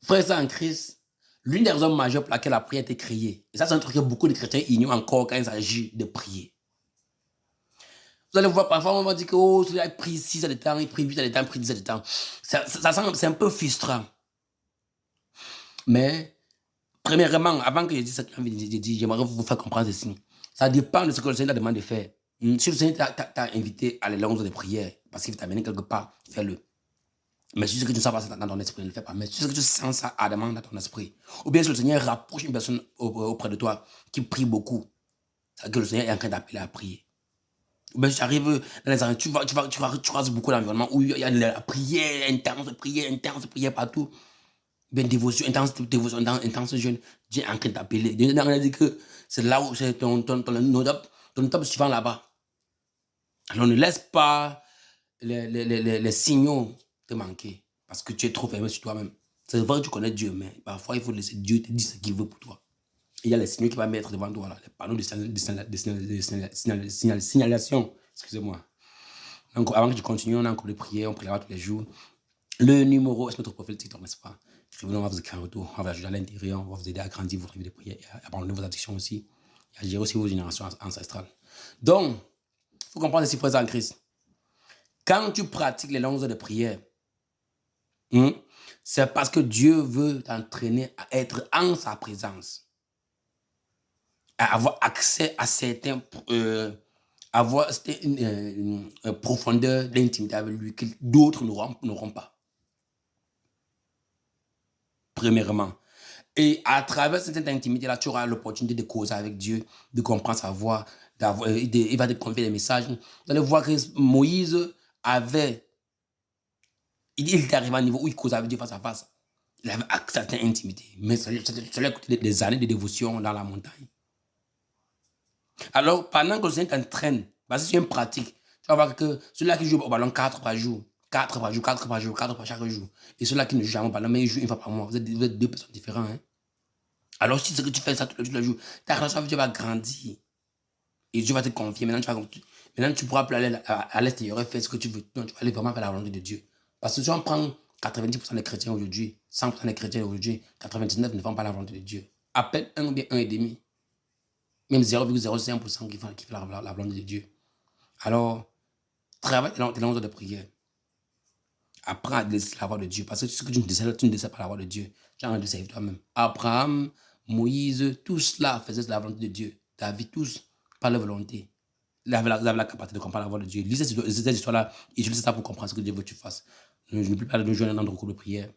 Frères en Christ, l'une des raisons majeures pour laquelle la prière a été créée, et ça c'est un truc que beaucoup de chrétiens ignorent encore quand il s'agit de prier. Vous allez voir, parfois on va dire que oh, celui-là prie 6 heures de temps, il prie 8 heures de temps, il prie 10 heures de temps. C'est un peu frustrant. Mais, premièrement, avant que je dise ça, j'aimerais vous faire comprendre ceci. Ça dépend de ce que le Seigneur t'a demandé de faire. Si le Seigneur t'a invité à les longues heures de prière, parce qu'il t'a amené quelque part, fais-le. Mais si c'est que tu ne sens pas ça dans ton esprit, ne le fais pas. Mais si c'est que tu sens ça ardemment dans ton esprit, ou bien si le Seigneur rapproche une personne auprès de toi qui prie beaucoup, c'est que le Seigneur est en train d'appeler à prier. Ou bien si tu arrives dans les arènes, tu croises beaucoup d'environnements où il y a de la prière intense partout. Bien dévotion, intense jeûne. Dieu est en train d'appeler. Dieu est en train de dire que c'est là où c'est ton top suivant là-bas. Alors ne laisse pas les signaux te manquer parce que tu es trop fermé sur toi-même. C'est vrai que tu connais Dieu, mais parfois il faut laisser Dieu te dire ce qu'il veut pour toi. Il y a les signaux qu'il va mettre devant toi, là, les panneaux de signalisation. Excusez-moi. Donc, avant que tu continues, on a encore de prier, on priera tous les jours. Le numéro, est-ce notre profil TikTok, n'est-ce pas? Écrivez-nous, on va vous écrire un retour, on va ajouter à l'intérieur, on va vous aider à grandir votre vie de prière, à abandonner vos addictions aussi, et à gérer aussi vos générations ancestrales. Donc, il faut comprendre ici, frères en Christ. Quand tu pratiques les longues heures de prière, c'est parce que Dieu veut t'entraîner à être en sa présence, à avoir accès à certains, avoir une profondeur d'intimité avec lui que d'autres n'auront pas. Premièrement. Et à travers cette intimité-là, tu auras l'opportunité de causer avec Dieu, de comprendre sa voix, il va te confier des messages. Vous allez voir que Moïse avait, il était arrivé à un niveau où il causait avec Dieu face à face. Il avait accès à cette intimité. Mais ça lui a coûté des années de dévotion dans la montagne. Alors, pendant que le Seigneur t'entraîne, basé sur une pratique, tu vas voir que celui-là qui joue au ballon 4 par jour, 4 par jour, 4 par jour, 4 par chaque jour, et celui-là qui ne joue jamais au ballon, mais il joue une fois par mois, vous êtes deux personnes différentes. Hein? Alors, si c'est que tu fais ça tous les jours, ta relation avec Dieu va grandir. Et Dieu va te confier. Maintenant, tu pourras plus aller à l'extérieur et faire ce que tu veux. Non, tu vas aller vraiment faire la volonté de Dieu. Parce que si on prend 90% des chrétiens aujourd'hui, 100% des chrétiens aujourd'hui, 99% ne font pas la volonté de Dieu. À peine 1 ou bien 1,5%. Même 0,05% qui fait la volonté de Dieu. Alors, travaille dans tes langues de prière. Apprends à laisser la voix de Dieu. Parce que ce que tu ne décèles pas la voix de Dieu. Tu as envie de servir toi-même. Abraham, Moïse, tous cela faisaient la volonté de Dieu. David, tous, par leur volonté. Ils avaient la capacité de comprendre la voix de Dieu. Lisez cette histoire-là et utilisez ça pour comprendre ce que Dieu veut que tu fasses. Je n'oublie pas de nous joindre dans notre groupe de prière.